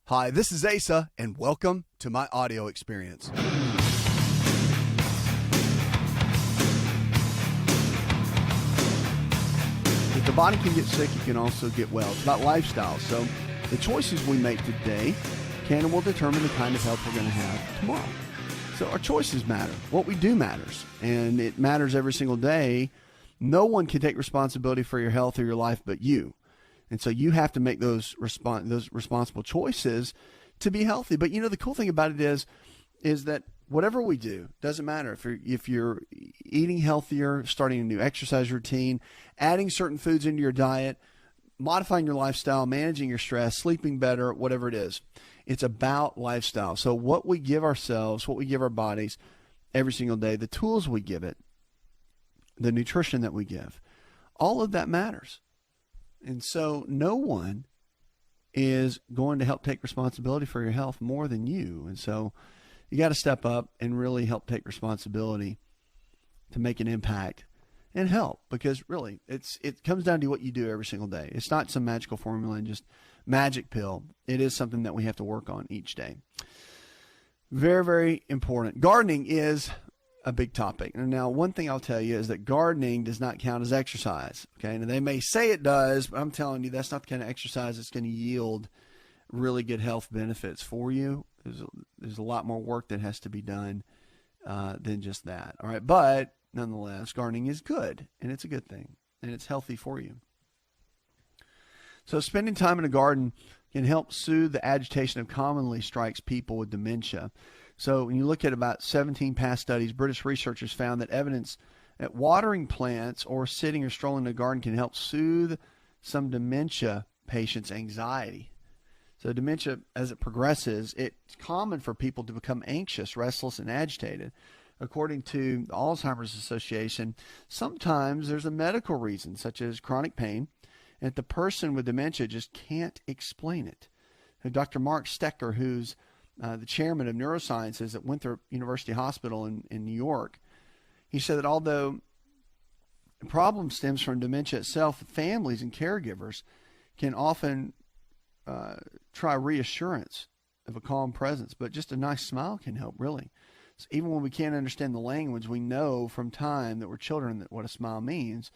Hi, this is Asa, and welcome to my audio experience. If the body can get sick, you can also get well. It's about lifestyle. So the choices we make today can and will determine the kind of health we're going to have tomorrow. So our choices matter. What we do matters, and it matters every single day. No one can take responsibility for your health or your life but you. And so you have to make those responsible choices to be healthy. But you know, the cool thing about it is that whatever we do, doesn't matter if you're eating healthier, starting a new exercise routine, adding certain foods into your diet, modifying your lifestyle, managing your stress, sleeping better, whatever it is. It's about lifestyle. So what we give ourselves, what we give our bodies every single day, the tools we give it, the nutrition that we give, all of that matters. And so no one is going to help take responsibility for your health more than you. And so you got to step up and really help take responsibility to make an impact and help, because really it comes down to what you do every single day. It's not some magical formula and just magic pill. It is something that we have to work on each day. Very, very important. Gardening is a big topic. And now, one thing I'll tell you is that gardening does not count as exercise. Okay, and they may say it does, but I'm telling you that's not the kind of exercise that's going to yield really good health benefits for you. There's a lot more work that has to be done than just that. All right, but nonetheless, gardening is good, and it's a good thing, and it's healthy for you. So spending time in a garden can help soothe the agitation that commonly strikes people with dementia. So when you look at about 17 past studies, British researchers found that evidence that watering plants or sitting or strolling in a garden can help soothe some dementia patients' anxiety. So dementia, as it progresses, it's common for people to become anxious, restless, and agitated. According to the Alzheimer's Association, sometimes there's a medical reason, such as chronic pain, and the person with dementia just can't explain it. Dr. Mark Stecker, who's the chairman of neurosciences at Winthrop University Hospital in New York, he said that although the problem stems from dementia itself, families and caregivers can often try reassurance of a calm presence, but just a nice smile can help, really. So even when we can't understand the language, we know from time that we're children that what a smile means,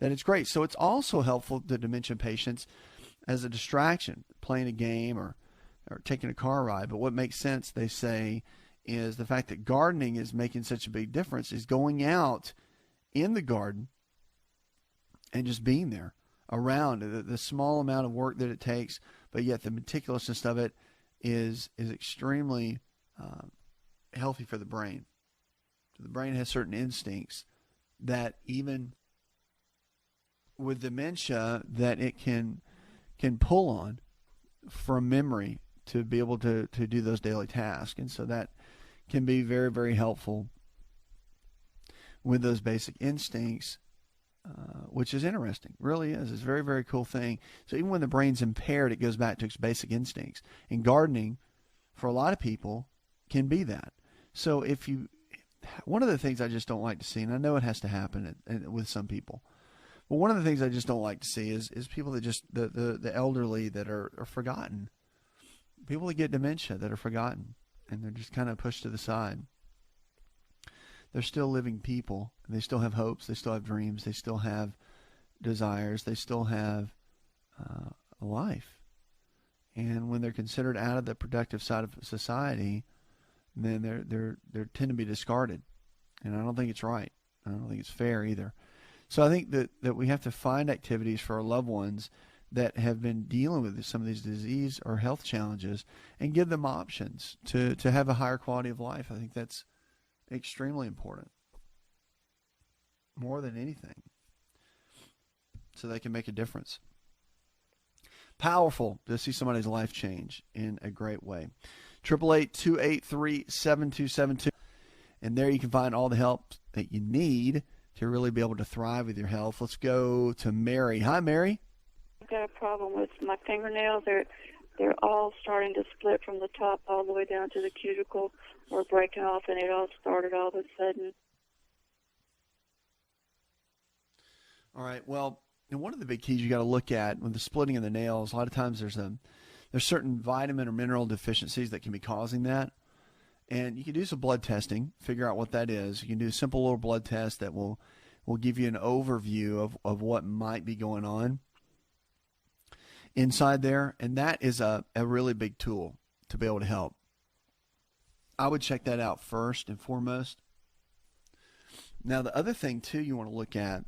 that it's great. So it's also helpful to dementia patients as a distraction, playing a game or taking a car ride. But what makes sense, they say, is the fact that gardening is making such a big difference, is going out in the garden and just being there around the small amount of work that it takes, but yet the meticulousness of it is extremely healthy for the brain. So the brain has certain instincts that even with dementia that it can pull on from memory to be able to do those daily tasks. And so that can be very, very helpful with those basic instincts, which is interesting. Really is. It's a very, very cool thing. So even when the brain's impaired, it goes back to its basic instincts. And gardening, for a lot of people, can be that. So one of the things I just don't like to see, and I know it has to happen with some people, but one of the things I just don't like to see is people that just, the elderly that are forgotten. People that get dementia that are forgotten, and they're just kind of pushed to the side. They're still living people, and they still have hopes, they still have dreams, they still have desires, they still have a life. And when they're considered out of the productive side of society, then they tend to be discarded. And I don't think it's right. I don't think it's fair either. So I think that we have to find activities for our loved ones that have been dealing with some of these disease or health challenges and give them options to have a higher quality of life. I think that's extremely important, more than anything, so they can make a difference. Powerful to see somebody's life change in a great way. 888-283-7272. And there you can find all the help that you need to really be able to thrive with your health. Let's go to Mary. Hi, Mary. I've got a problem with my fingernails. They're all starting to split from the top all the way down to the cuticle, or breaking off, and it all started all of a sudden. All right. Well, and one of the big keys you got to look at with the splitting of the nails, a lot of times there's there's certain vitamin or mineral deficiencies that can be causing that. And you can do some blood testing, figure out what that is. You can do a simple little blood test that will give you an overview of what might be going on inside there. And that is a really big tool to be able to help. I would check that out first and foremost. Now, the other thing, too, you want to look at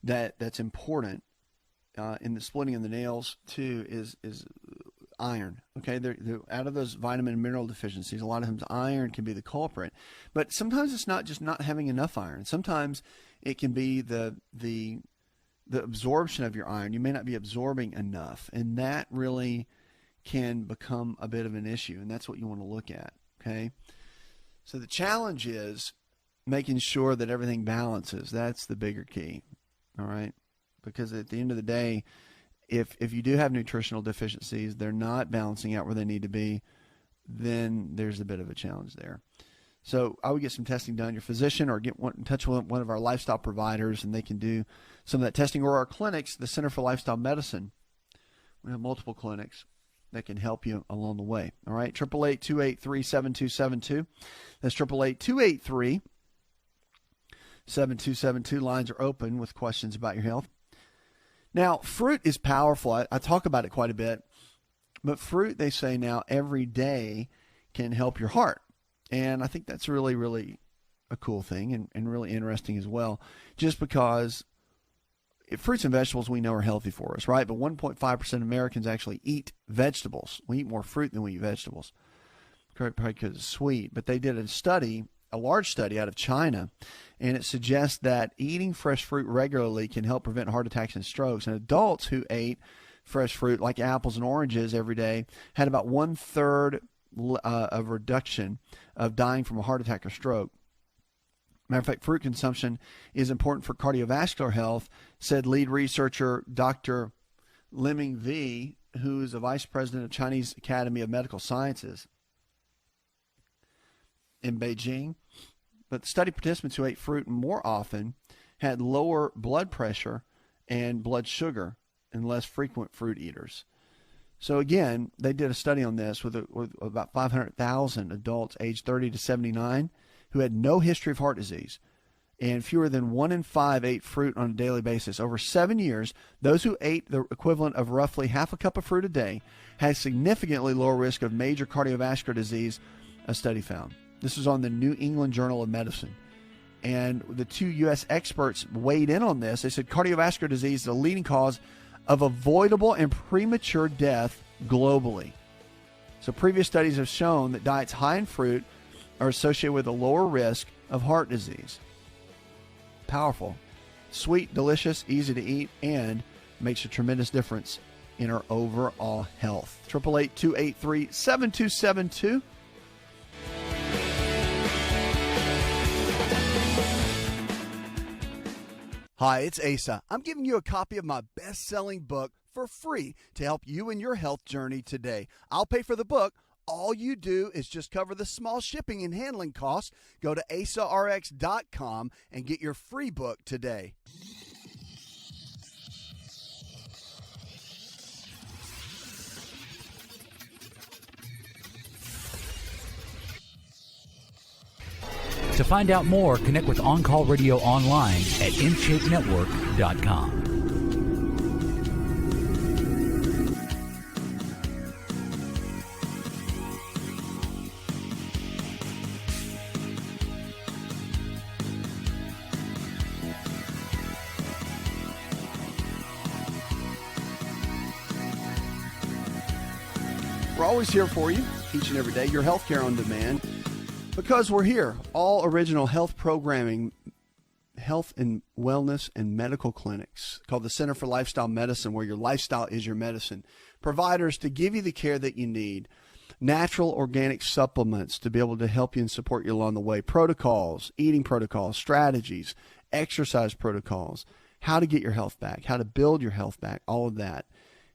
that's important in the splitting of the nails, too, is iron. Okay, they're out of those vitamin and mineral deficiencies, a lot of times iron can be the culprit. But sometimes it's not just not having enough iron. Sometimes it can be the absorption of your iron. You may not be absorbing enough, and that really can become a bit of an issue, and that's what you want to look at. Okay, so the challenge is making sure that everything balances. That's the bigger key. All right, because at the end of the day, if you do have nutritional deficiencies, they're not balancing out where they need to be, then there's a bit of a challenge there. So I would get some testing done. Your physician, or get in touch with one of our lifestyle providers, and they can do some of that testing. Or our clinics, the Center for Lifestyle Medicine. We have multiple clinics that can help you along the way. All right, 888-283-7272. That's 888-283-7272. Lines are open with questions about your health. Now, fruit is powerful. I talk about it quite a bit. But fruit, they say now, every day can help your heart. And I think that's really, really a cool thing and really interesting as well. Just because fruits and vegetables we know are healthy for us, right? But 1.5% of Americans actually eat vegetables. We eat more fruit than we eat vegetables, probably because it's sweet. But they did a large study out of China, and it suggests that eating fresh fruit regularly can help prevent heart attacks and strokes. And adults who ate fresh fruit like apples and oranges every day had about 1/3 of reduction of dying from a heart attack or stroke. Matter of fact, fruit consumption is important for cardiovascular health, said lead researcher Dr. Liming V, who is a vice president of Chinese Academy of Medical Sciences in Beijing. But study participants who ate fruit more often had lower blood pressure and blood sugar and less frequent fruit eaters. So again, they did a study on this with about 500,000 adults aged 30 to 79 who had no history of heart disease, and fewer than 1 in 5 ate fruit on a daily basis. Over 7 years, those who ate the equivalent of roughly half a cup of fruit a day had significantly lower risk of major cardiovascular disease, a study found. This was on the New England Journal of Medicine. And the 2 U.S. experts weighed in on this. They said cardiovascular disease is the leading cause of avoidable and premature death globally. So previous studies have shown that diets high in fruit are associated with a lower risk of heart disease. Powerful. Sweet, delicious, easy to eat, and makes a tremendous difference in our overall health. 888-283-7272. Hi, it's Asa. I'm giving you a copy of my best-selling book for free to help you in your health journey today. I'll pay for the book. All you do is just cover the small shipping and handling costs. Go to asarx.com and get your free book today. To find out more, connect with On Call Radio online at InShapeNetwork.com. We're always here for you, each and every day. Your healthcare on demand. Because we're here, all original health programming, health and wellness and medical clinics called the Center for Lifestyle Medicine, where your lifestyle is your medicine. Providers to give you the care that you need. Natural organic supplements to be able to help you and support you along the way. Protocols, eating protocols, strategies, exercise protocols, how to get your health back, how to build your health back, all of that.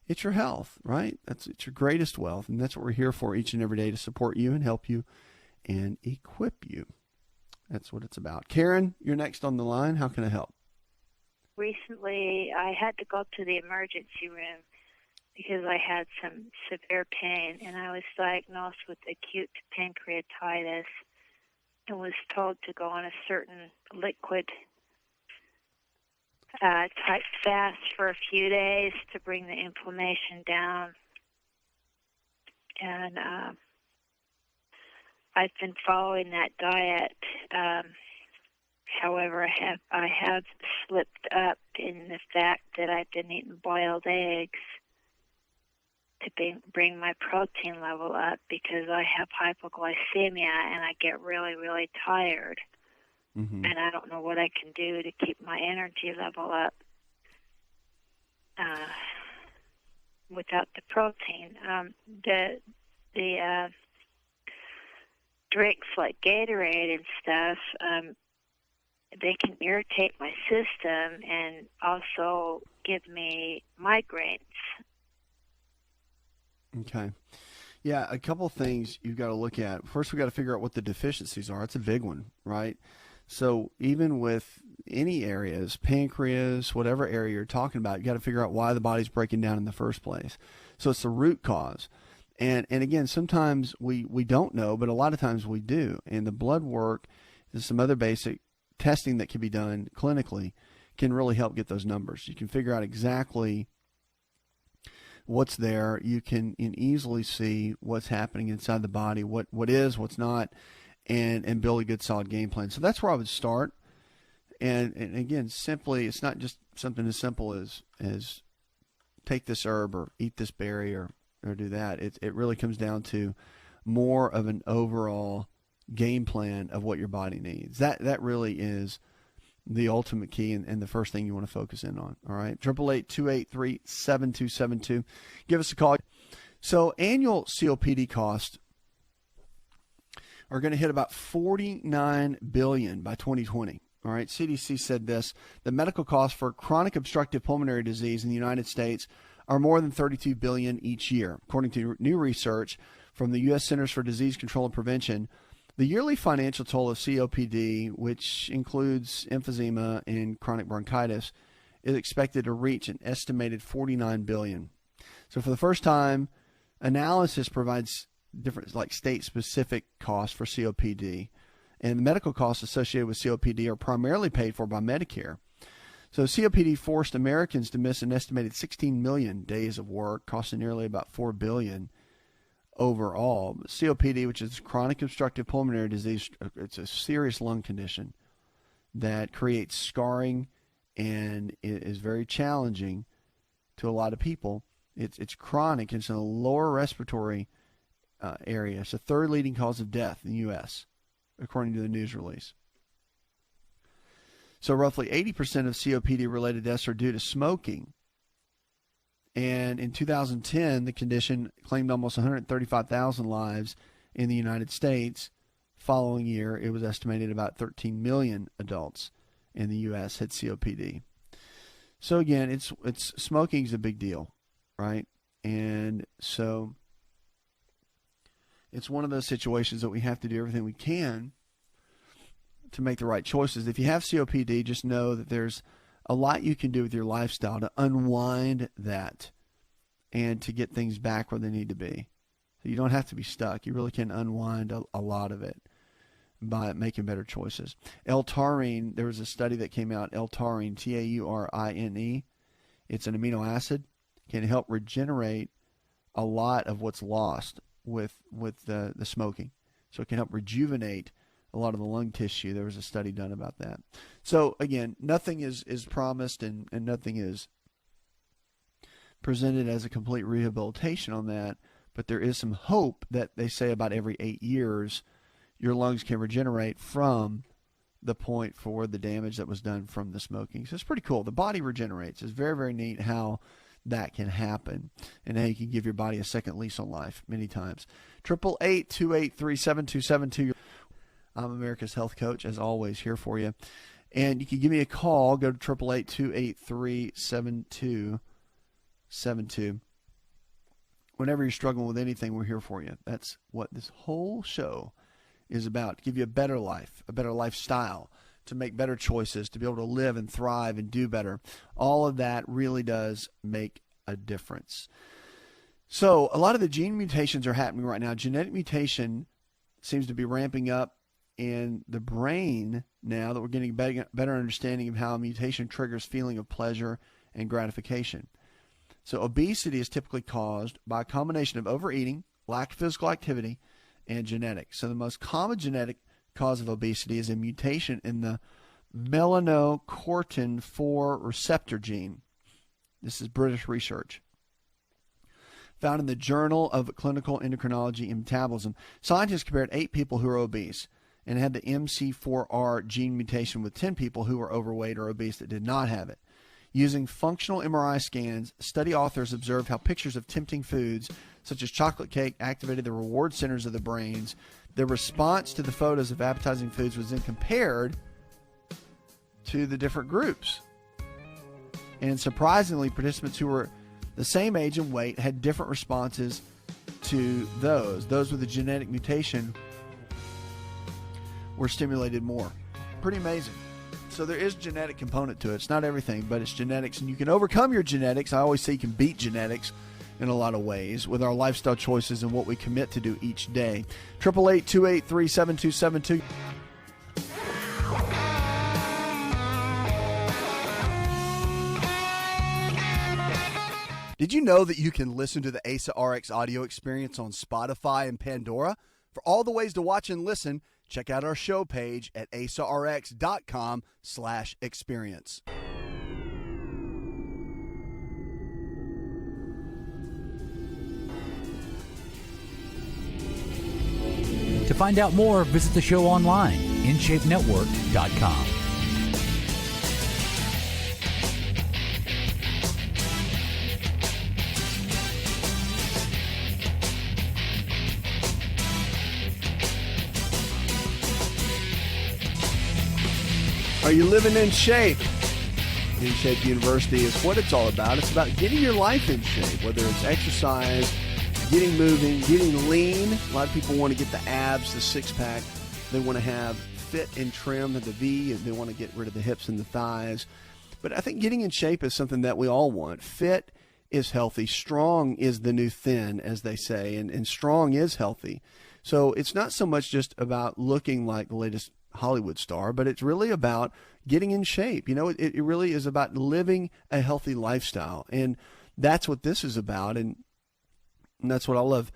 It's your health, right? It's your greatest wealth, and that's what we're here for each and every day, to support you and help you and equip you. That's what it's about. Karen, you're next on the line. How can I help? Recently, I had to go to the emergency room, because I had some severe pain, and I was diagnosed with acute pancreatitis and was told to go on a certain liquid type fast for a few days to bring the inflammation down. And I've been following that diet. However, I have slipped up in the fact that I've been eating boiled eggs to bring my protein level up, because I have hypoglycemia and I get really, really tired. Mm-hmm. And I don't know what I can do to keep my energy level up without the protein. The drinks like Gatorade and stuff, they can irritate my system and also give me migraines. Okay. Yeah, a couple things you've got to look at. First, we've got to figure out what the deficiencies are. It's a big one, right? So even with any areas, pancreas, whatever area you're talking about, you've got to figure out why the body's breaking down in the first place. So it's the root cause. And again, sometimes we don't know, but a lot of times we do. And the blood work and some other basic testing that can be done clinically can really help get those numbers. You can figure out exactly what's there. You can easily see what's happening inside the body, what is, what's not, and build a good solid game plan. So that's where I would start. And again, simply, it's not just something as simple as take this herb or eat this berry or do that. It really comes down to more of an overall game plan of what your body needs. That really is the ultimate key and the first thing you want to focus in on. All right. 888-283-7272. Give us a call. So annual COPD costs are going to hit about $49 billion by 2020. All right. CDC said this: the medical costs for chronic obstructive pulmonary disease in the United States are more than $32 billion each year. According to new research from the U.S. Centers for Disease Control and Prevention, the yearly financial toll of COPD, which includes emphysema and chronic bronchitis, is expected to reach an estimated $49 billion. So for the first time, analysis provides different, like, state-specific costs for COPD, and the medical costs associated with COPD are primarily paid for by Medicare. So COPD forced Americans to miss an estimated 16 million days of work, costing nearly about $4 billion overall. COPD, which is chronic obstructive pulmonary disease, it's a serious lung condition that creates scarring and is very challenging to a lot of people. It's chronic. It's in the lower respiratory area. It's the third leading cause of death in the U.S., according to the news release. So roughly 80% of COPD-related deaths are due to smoking. And in 2010, the condition claimed almost 135,000 lives in the United States. Following year, it was estimated about 13 million adults in the U.S. had COPD. So again, it's smoking is a big deal, right? And so it's one of those situations that we have to do everything we can to make the right choices. If you have COPD, just know that there's a lot you can do with your lifestyle to unwind that and to get things back where they need to be. So you don't have to be stuck. You really can unwind a lot of it by making better choices. L-taurine, there was a study that came out, L-taurine, Taurine. It's an amino acid, can help regenerate a lot of what's lost with the smoking. So it can help rejuvenate a lot of the lung tissue. There was a study done about that. So again, nothing is promised and nothing is presented as a complete rehabilitation on that, but there is some hope that they say about every 8 years your lungs can regenerate from the point for the damage that was done from the smoking. So it's pretty cool. The body regenerates. It's very, very neat how that can happen and how you can give your body a second lease on life many times. 888-283-7272. I'm America's Health Coach, as always, here for you. And you can give me a call. Go to 888-283-7272. Whenever you're struggling with anything, we're here for you. That's what this whole show is about, to give you a better life, a better lifestyle, to make better choices, to be able to live and thrive and do better. All of that really does make a difference. So a lot of the gene mutations are happening right now. Genetic mutation seems to be ramping up in the brain now that we're getting a better understanding of how mutation triggers feeling of pleasure and gratification. So obesity is typically caused by a combination of overeating, lack of physical activity, and genetics. So the most common genetic cause of obesity is a mutation in the melanocortin 4 receptor gene. This is British research found in the Journal of Clinical Endocrinology and Metabolism. Scientists compared 8 people who were obese and had the MC4R gene mutation with 10 people who were overweight or obese that did not have it. Using functional MRI scans, study authors observed how pictures of tempting foods, such as chocolate cake, activated the reward centers of the brains. The response to the photos of appetizing foods was then compared to the different groups. And surprisingly, participants who were the same age and weight had different responses to those. Those with a genetic mutation were stimulated more. Pretty amazing. So there is a genetic component to it. It's not everything, but it's genetics. And you can overcome your genetics. I always say you can beat genetics in a lot of ways with our lifestyle choices and what we commit to do each day. 888-283-7272. Did you know that you can listen to the Asa Rx audio experience on Spotify and Pandora? For all the ways to watch and listen, check out our show page at asarx.com/experience. To find out more, visit the show online, InShapeNetwork.com. Are you living in shape? In Shape University is what it's all about. It's about getting your life in shape, whether it's exercise, getting moving, getting lean. A lot of people want to get the abs, the six-pack. They want to have fit and trim at the V, and they want to get rid of the hips and the thighs. But I think getting in shape is something that we all want. Fit is healthy. Strong is the new thin, as they say, and strong is healthy. So it's not so much just about looking like the latest Hollywood star, but it's really about getting in shape. You know, it really is about living a healthy lifestyle. And that's what this is about. And that's what I love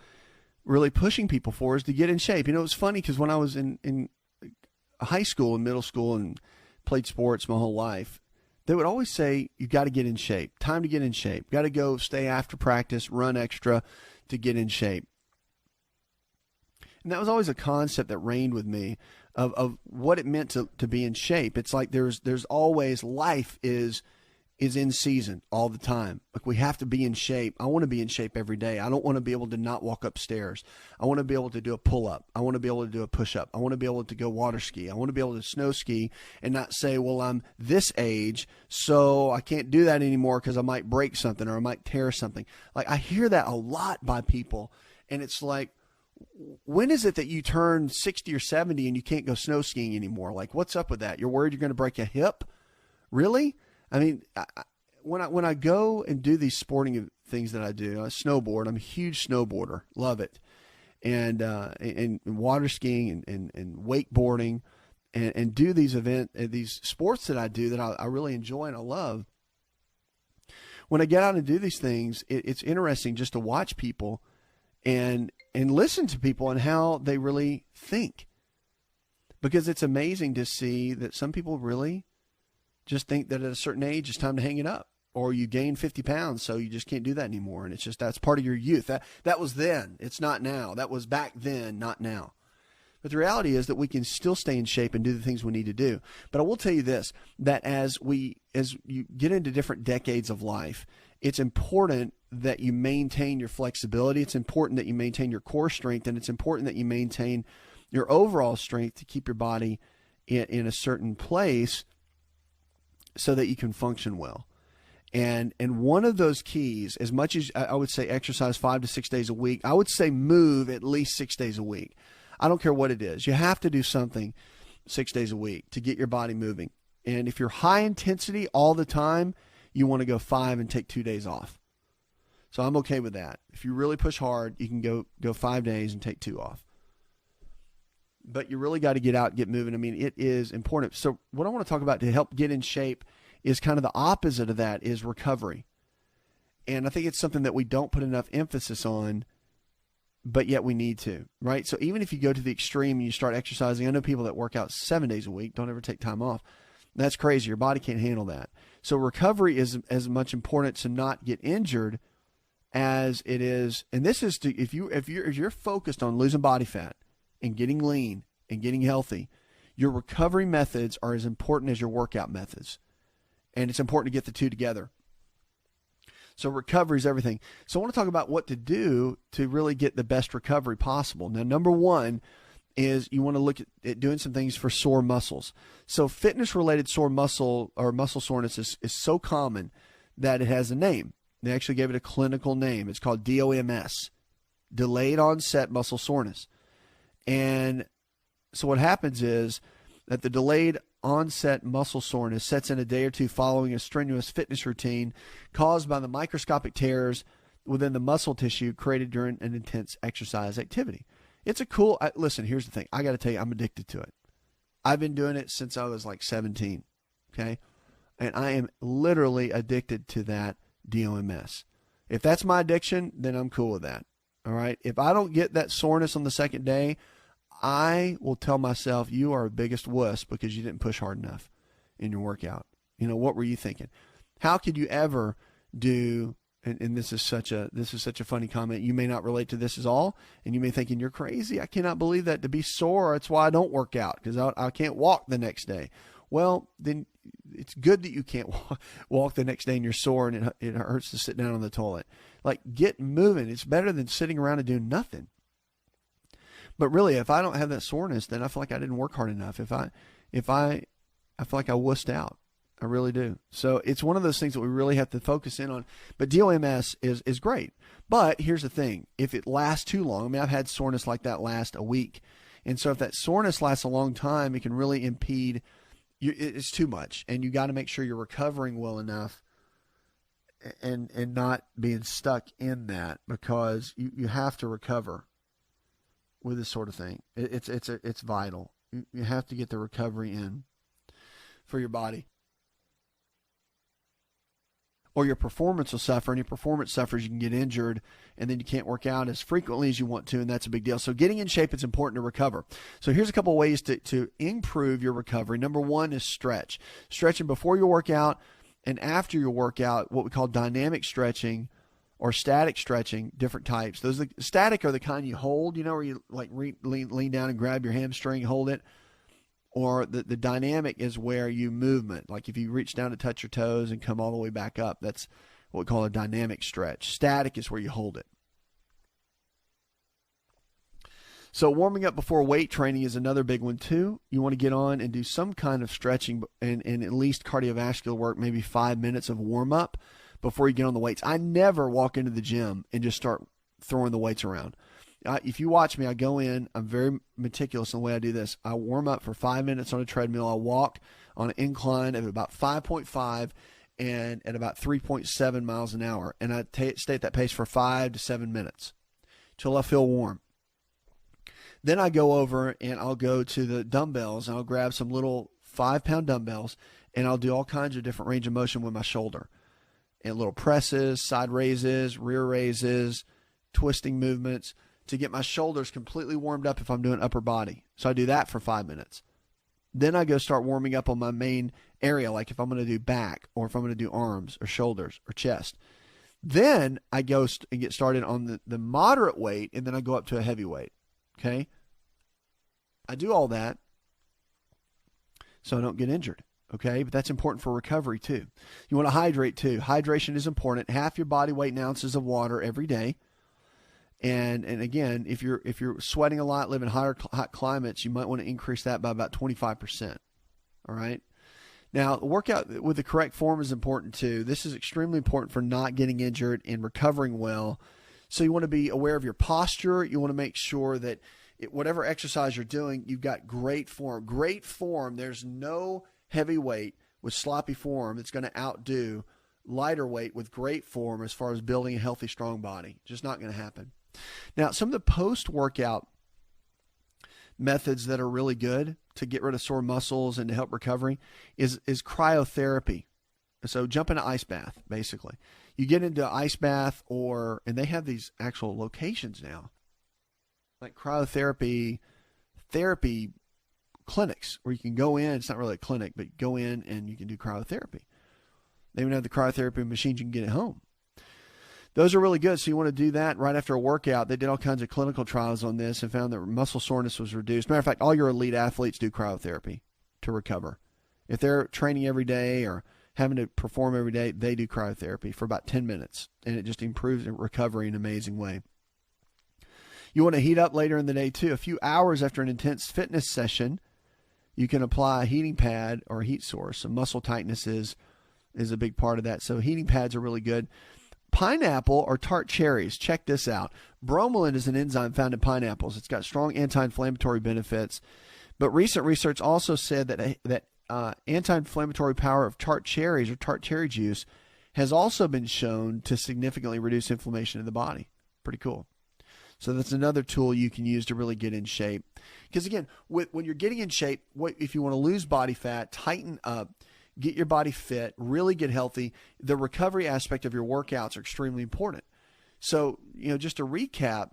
really pushing people for, is to get in shape. You know, it's funny because when I was in high school and middle school and played sports my whole life, they would always say, you got to get in shape. Time to get in shape. Got to go stay after practice, run extra to get in shape. And that was always a concept that reigned with me of what it meant to be in shape. It's like there's always, life is in season all the time. Like, we have to be in shape. I want to be in shape every day. I don't want to be able to not walk upstairs. I want to be able to do a pull-up. I want to be able to do a push-up. I want to be able to go water ski. I want to be able to snow ski and not say, well, I'm this age, so I can't do that anymore because I might break something or I might tear something. Like, I hear that a lot by people, and it's like, when is it that you turn 60 or 70 and you can't go snow skiing anymore? Like, what's up with that? You're worried you're going to break a hip? Really? I mean, when I go and do these sporting things that I do, I snowboard. I'm a huge snowboarder. Love it. And water skiing and wakeboarding and do these these sports that I do that I really enjoy and I love. When I get out and do these things, it's interesting just to watch people and listen to people and how they really think. Because it's amazing to see that some people really just think that at a certain age it's time to hang it up, or you gain 50 pounds, so you just can't do that anymore. And it's just, that's part of your youth. That was then. It's not now. That was back then, not now. But the reality is that we can still stay in shape and do the things we need to do. But I will tell you this, that as you get into different decades of life, it's important that you maintain your flexibility. It's important that you maintain your core strength, and it's important that you maintain your overall strength to keep your body in a certain place so that you can function well. And one of those keys, as much as I would say exercise 5 to 6 days a week, I would say move at least 6 days a week. I don't care what it is. You have to do something 6 days a week to get your body moving. And if you're high intensity all the time, you want to go 5 and take 2 days off. So I'm okay with that. If you really push hard, you can go 5 days and take 2 off. But you really got to get out and get moving. I mean, it is important. So what I want to talk about to help get in shape is kind of the opposite of that, is recovery. And I think it's something that we don't put enough emphasis on, but yet we need to, right? So even if you go to the extreme and you start exercising, I know people that work out 7 days a week, don't ever take time off. That's crazy. Your body can't handle that. So recovery is as much important to not get injured as it is. And this is to, if you're focused on losing body fat and getting lean and getting healthy, your recovery methods are as important as your workout methods. And it's important to get the two together. So recovery is everything. So I want to talk about what to do to really get the best recovery possible. Now, number one is you want to look at doing some things for sore muscles. So fitness-related sore muscle or muscle soreness is so common that it has a name. They actually gave it a clinical name. It's called DOMS, delayed onset muscle soreness. And so what happens is that the delayed onset muscle soreness sets in a day or two following a strenuous fitness routine caused by the microscopic tears within the muscle tissue created during an intense exercise activity. It's a cool, listen, here's the thing. I got to tell you, I'm addicted to it. I've been doing it since I was like 17, okay? And I am literally addicted to that DOMS. If that's my addiction, then I'm cool with that, all right? If I don't get that soreness on the second day, I will tell myself, you are a biggest wuss because you didn't push hard enough in your workout. You know, what were you thinking? How could you ever do, and this is such a funny comment. You may not relate to this at all, and you may thinking you're crazy. I cannot believe that. To be sore, that's why I don't work out, because I can't walk the next day. Well, then it's good that you can't walk the next day and you're sore and it hurts to sit down on the toilet. Like, get moving. It's better than sitting around and doing nothing. But really, if I don't have that soreness, then I feel like I didn't work hard enough. If I feel like I wussed out. I really do. So it's one of those things that we really have to focus in on. But DOMS is great. But here's the thing. If it lasts too long, I mean, I've had soreness like that last a week. And so if that soreness lasts a long time, it can really impede. It's too much. And you got to make sure you're recovering well enough and not being stuck in that, because you have to recover with this sort of thing. It's vital. You have to get the recovery in for your body, or your performance will suffer. And your performance suffers, you can get injured, and then you can't work out as frequently as you want to, and that's a big deal. So getting in shape, it's important to recover. So here's a couple of ways to improve your recovery. Number one is stretch. Stretching before your workout and after your workout, what we call dynamic stretching or static stretching, different types. Those static are the kind you hold, you know, where you like lean down and grab your hamstring, hold it. Or the dynamic is where you movement. Like if you reach down to touch your toes and come all the way back up, that's what we call a dynamic stretch. Static is where you hold it. So warming up before weight training is another big one too. You want to get on and do some kind of stretching and at least cardiovascular work, maybe 5 minutes of warm up before you get on the weights. I never walk into the gym and just start throwing the weights around. If you watch me, I go in, I'm very meticulous in the way I do this. I warm up for 5 minutes on a treadmill. I walk on an incline of about 5.5 and at about 3.7 miles an hour. And I stay at that pace for 5 to 7 minutes till I feel warm. Then I go over and I'll go to the dumbbells and I'll grab some little 5-pound dumbbells and I'll do all kinds of different range of motion with my shoulder. And little presses, side raises, rear raises, twisting movements, to get my shoulders completely warmed up if I'm doing upper body. So I do that for 5 minutes. Then I go start warming up on my main area, like if I'm going to do back or if I'm going to do arms or shoulders or chest. Then I go and get started on the moderate weight, and then I go up to a heavy weight. Okay? I do all that so I don't get injured. Okay? But that's important for recovery too. You want to hydrate too. Hydration is important. Half your body weight in ounces of water every day. And again, if you're sweating a lot, live in hot climates, you might want to increase that by about 25%. All right. Now, the workout with the correct form is important too. This is extremely important for not getting injured and recovering well. So you want to be aware of your posture. You want to make sure that whatever exercise you're doing, you've got great form. Great form. There's no heavy weight with sloppy form that's going to outdo lighter weight with great form as far as building a healthy, strong body. Just not going to happen. Now, some of the post-workout methods that are really good to get rid of sore muscles and to help recovery is cryotherapy. So jump in an ice bath, basically. You get into an ice bath and they have these actual locations now, like cryotherapy therapy clinics where you can go in. It's not really a clinic, but go in and you can do cryotherapy. They even have the cryotherapy machines you can get at home. Those are really good. So you want to do that right after a workout. They did all kinds of clinical trials on this and found that muscle soreness was reduced. Matter of fact, all your elite athletes do cryotherapy to recover. If they're training every day or having to perform every day, they do cryotherapy for about 10 minutes, and it just improves recovery in an amazing way. You want to heat up later in the day, too. A few hours after an intense fitness session, you can apply a heating pad or a heat source. So muscle tightness is a big part of that. So heating pads are really good. Pineapple or tart cherries. Check this out. Bromelain is an enzyme found in pineapples. It's got strong anti-inflammatory benefits. But recent research also said that anti-inflammatory power of tart cherries or tart cherry juice has also been shown to significantly reduce inflammation in the body. Pretty cool. So that's another tool you can use to really get in shape. Because again, when you're getting in shape, if you want to lose body fat, tighten up, get your body fit, really get healthy, the recovery aspect of your workouts are extremely important. So, just to recap,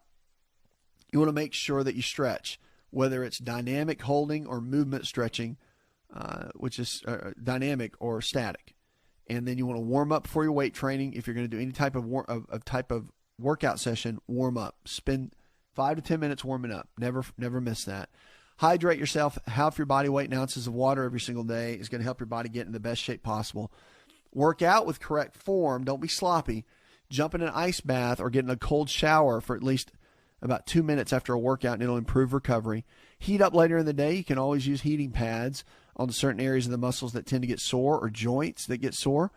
you want to make sure that you stretch, whether it's dynamic holding or movement stretching, which is dynamic or static. And then you want to warm up before your weight training. If you're going to do any type of workout session, warm up. Spend 5 to 10 minutes warming up. Never miss that. Hydrate yourself. Half your body weight in ounces of water every single day is going to help your body get in the best shape possible. Work out with correct form. Don't be sloppy. Jump in an ice bath or get in a cold shower for at least about 2 minutes after a workout, and it'll improve recovery. Heat up later in the day. You can always use heating pads on certain areas of the muscles that tend to get sore or joints that get sore.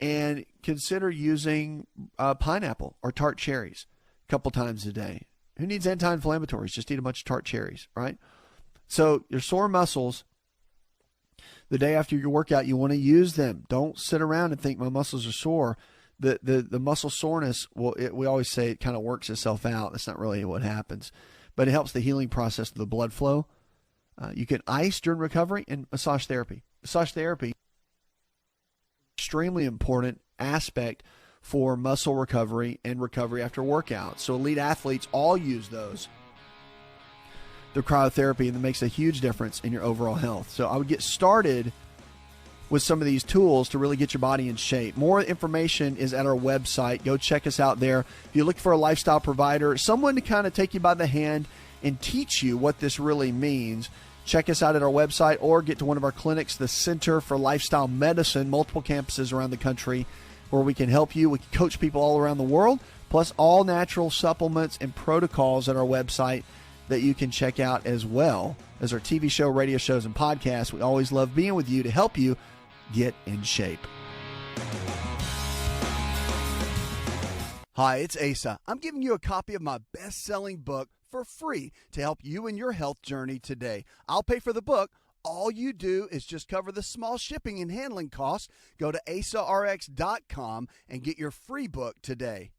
And consider using pineapple or tart cherries a couple times a day. Who needs anti-inflammatories? Just eat a bunch of tart cherries, right? So your sore muscles, the day after your workout, you want to use them. Don't sit around and think my muscles are sore. The muscle soreness, we always say it kind of works itself out. That's not really what happens. But it helps the healing process of the blood flow. You can ice during recovery and massage therapy. Massage therapy, extremely important aspect for muscle recovery and recovery after workout. So elite athletes all use those. The cryotherapy, and it makes a huge difference in your overall health. So I would get started with some of these tools to really get your body in shape. More information is at our website. Go check us out there. If you look for a lifestyle provider, someone to kind of take you by the hand and teach you what this really means, check us out at our website or get to one of our clinics, the Center for Lifestyle Medicine, multiple campuses around the country where we can help you. We can coach people all around the world, plus all natural supplements and protocols at our website that you can check out, as well as our TV show, radio shows, and podcasts. We always love being with you to help you get in shape. Hi, it's Asa. I'm giving you a copy of my best-selling book for free to help you in your health journey today. I'll pay for the book. All you do is just cover the small shipping and handling costs. Go to asarx.com and get your free book today.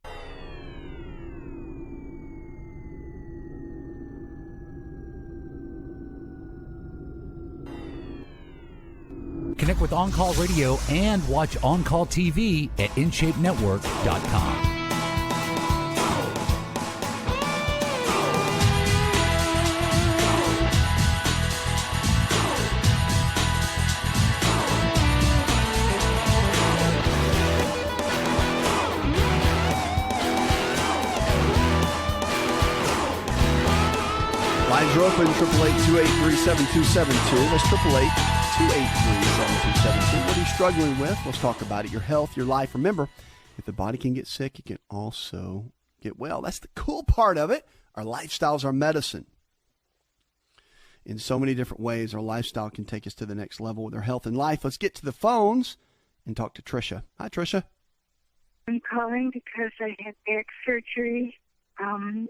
Connect with On Call Radio and watch On Call TV at InShapeNetwork.com. Lines are open, 888-283-7272. That's 888-283-7272. What are you struggling with? Let's talk about it. Your health, your life. Remember, if the body can get sick, it can also get well. That's the cool part of it. Our lifestyles are medicine. In so many different ways, our lifestyle can take us to the next level with our health and life. Let's get to the phones and talk to Tricia. Hi, Tricia. I'm calling because I had back surgery, and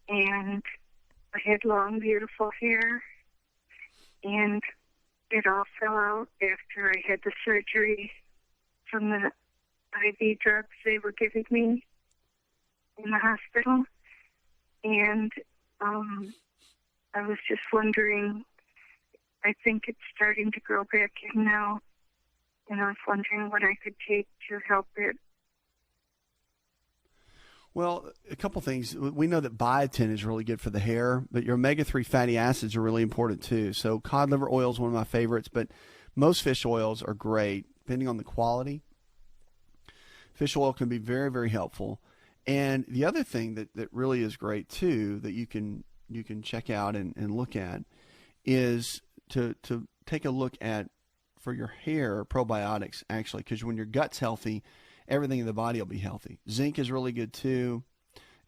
I had long, beautiful hair, and it all fell out after I had the surgery from the IV drugs they were giving me in the hospital. And I was just wondering, I think it's starting to grow back in now, and I was wondering what I could take to help it. Well, a couple things. We know that biotin is really good for the hair, but your omega-3 fatty acids are really important too. So cod liver oil is one of my favorites, but most fish oils are great, depending on the quality. Fish oil can be very, very helpful. And the other thing that really is great too, that you can check out and look at, is to take a look at, for your hair, probiotics, actually, because when your gut's healthy, everything in the body will be healthy. Zinc is really good too,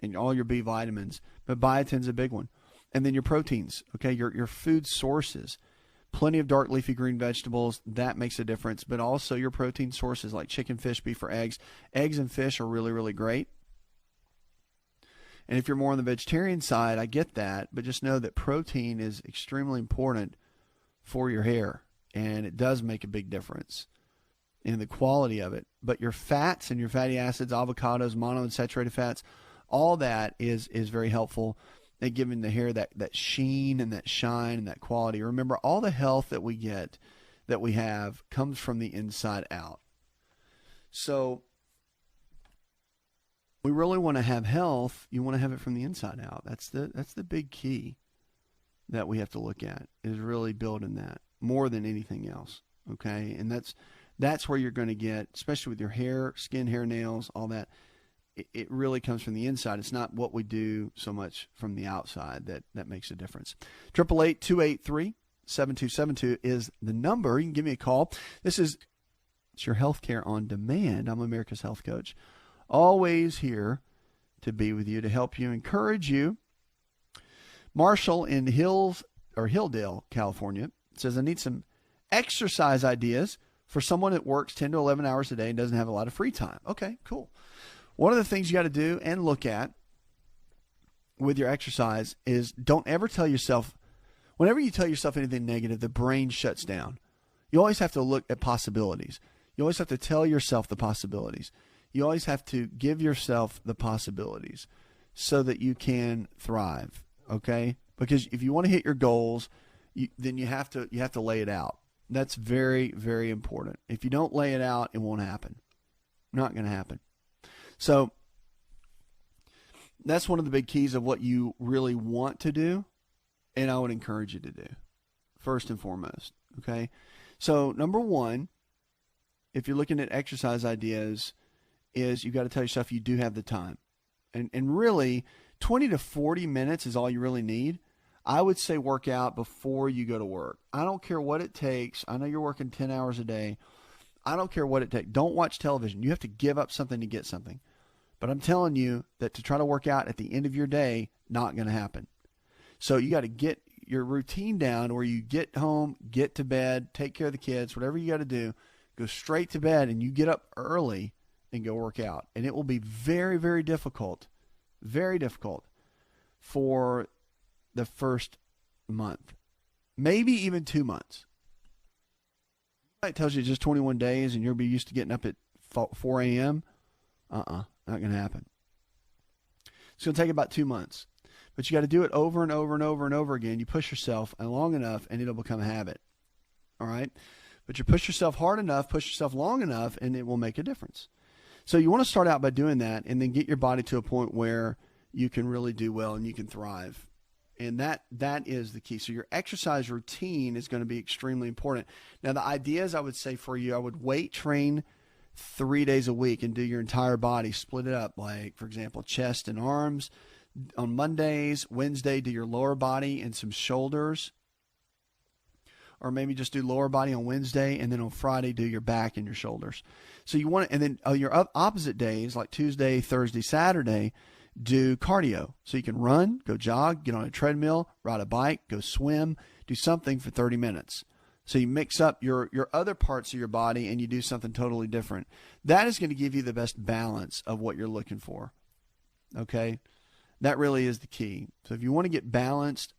and all your B vitamins, but biotin's a big one. And then your proteins, okay, your food sources. Plenty of dark leafy green vegetables, that makes a difference, but also your protein sources like chicken, fish, beef, or eggs. Eggs and fish are really, really great. And if you're more on the vegetarian side, I get that, but just know that protein is extremely important for your hair, and it does make a big difference in the quality of it. But your fats and your fatty acids, avocados, monounsaturated fats, all that is very helpful at giving the hair that sheen and that shine and that quality. Remember, all the health that we get, that we have, comes from the inside out. So we really want to have health. You want to have it from the inside out. That's the big key that we have to look at, is really building that more than anything else. Okay, and that's where you're going to get, especially with your hair, skin, hair, nails, all that. It really comes from the inside. It's not what we do so much from the outside that makes a difference. 888-283-7272 is the number. You can give me a call. It's your Healthcare on Demand. I'm America's Health Coach. Always here to be with you, to help you, encourage you. Marshall in Hilldale, California, says, I need some exercise ideas for someone that works 10 to 11 hours a day and doesn't have a lot of free time. Okay, cool. One of the things you got to do and look at with your exercise is, don't ever tell yourself, whenever you tell yourself anything negative, the brain shuts down. You always have to look at possibilities. You always have to tell yourself the possibilities. You always have to give yourself the possibilities so that you can thrive, okay? Because if you want to hit your goals, then you have to lay it out. That's very, very important. If you don't lay it out, it won't happen. Not going to happen. So that's one of the big keys of what you really want to do, and I would encourage you to do, first and foremost, okay? So number one, if you're looking at exercise ideas, is you got to tell yourself you do have the time. And really, 20 to 40 minutes is all you really need. I would say work out before you go to work. I don't care what it takes. I know you're working 10 hours a day. I don't care what it takes. Don't watch television. You have to give up something to get something. But I'm telling you that to try to work out at the end of your day, not going to happen. So you got to get your routine down where you get home, get to bed, take care of the kids, whatever you got to do, go straight to bed, and you get up early and go work out. And it will be very, very difficult for the first month, maybe even 2 months. It tells you just 21 days and you'll be used to getting up at 4 a.m. Not going to happen. It's going to take about 2 months. But you got to do it over and over and over and over again. You push yourself long enough and it'll become a habit. All right? But you push yourself hard enough, push yourself long enough, and it will make a difference. So you want to start out by doing that and then get your body to a point where you can really do well and you can thrive. And that is the key. So your exercise routine is going to be extremely important. Now, the ideas I would say for you, I would weight train 3 days a week and do your entire body, split it up. Like, for example, chest and arms on Mondays. Wednesday, do your lower body and some shoulders. Or maybe just do lower body on Wednesday, and then on Friday, do your back and your shoulders. So you want to, and then your opposite days, like Tuesday, Thursday, Saturday, do cardio. So you can run, go jog, get on a treadmill, ride a bike, go swim, do something for 30 minutes. So you mix up your other parts of your body and you do something totally different. That is going to give you the best balance of what you're looking for. Okay? That really is the key. So if you want to get balanced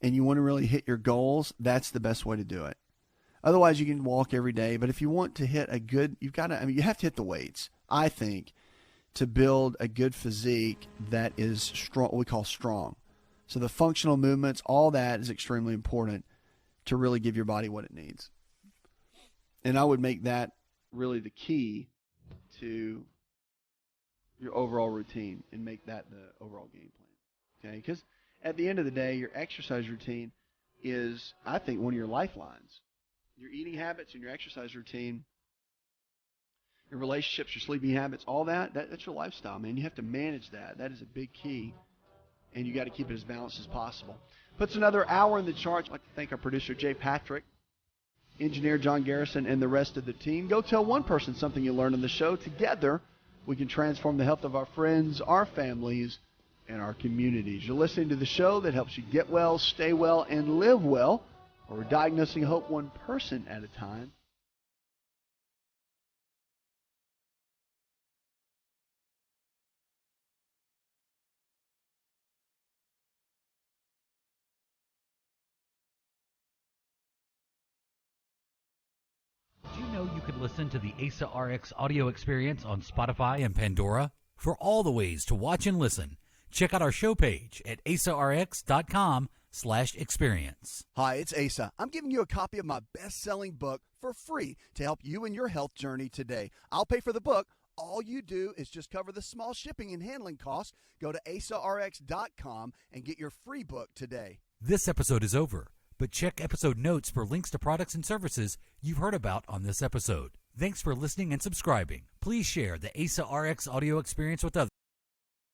and you want to really hit your goals, that's the best way to do it. Otherwise, you can walk every day. But if you want to hit a good, you have to hit the weights, I think, to build a good physique that is strong, what we call strong. So the functional movements, all that is extremely important to really give your body what it needs. And I would make that really the key to your overall routine and make that the overall game plan. Okay? Because at the end of the day, your exercise routine is, I think, one of your lifelines. Your eating habits and your exercise routine, your relationships, your sleeping habits, all that's your lifestyle, man. You have to manage that. That is a big key. And you got to keep it as balanced as possible. Puts another hour in the charts. I'd like to thank our producer, Jay Patrick, engineer John Garrison, and the rest of the team. Go tell one person something you learned on the show. Together, we can transform the health of our friends, our families, and our communities. You're listening to the show that helps you get well, stay well, and live well. We're diagnosing hope one person at a time. Did you know you could listen to the Asa Rx audio experience on Spotify and Pandora? For all the ways to watch and listen, check out our show page at asarx.com/experience. Hi, it's Asa. I'm giving you a copy of my best-selling book for free to help you in your health journey today. I'll pay for the book. All you do is just cover the small shipping and handling costs. Go to asarx.com and get your free book today. This episode is over, but check episode notes for links to products and services you've heard about on this episode. Thanks for listening and subscribing. Please share the Asa Rx audio experience with others.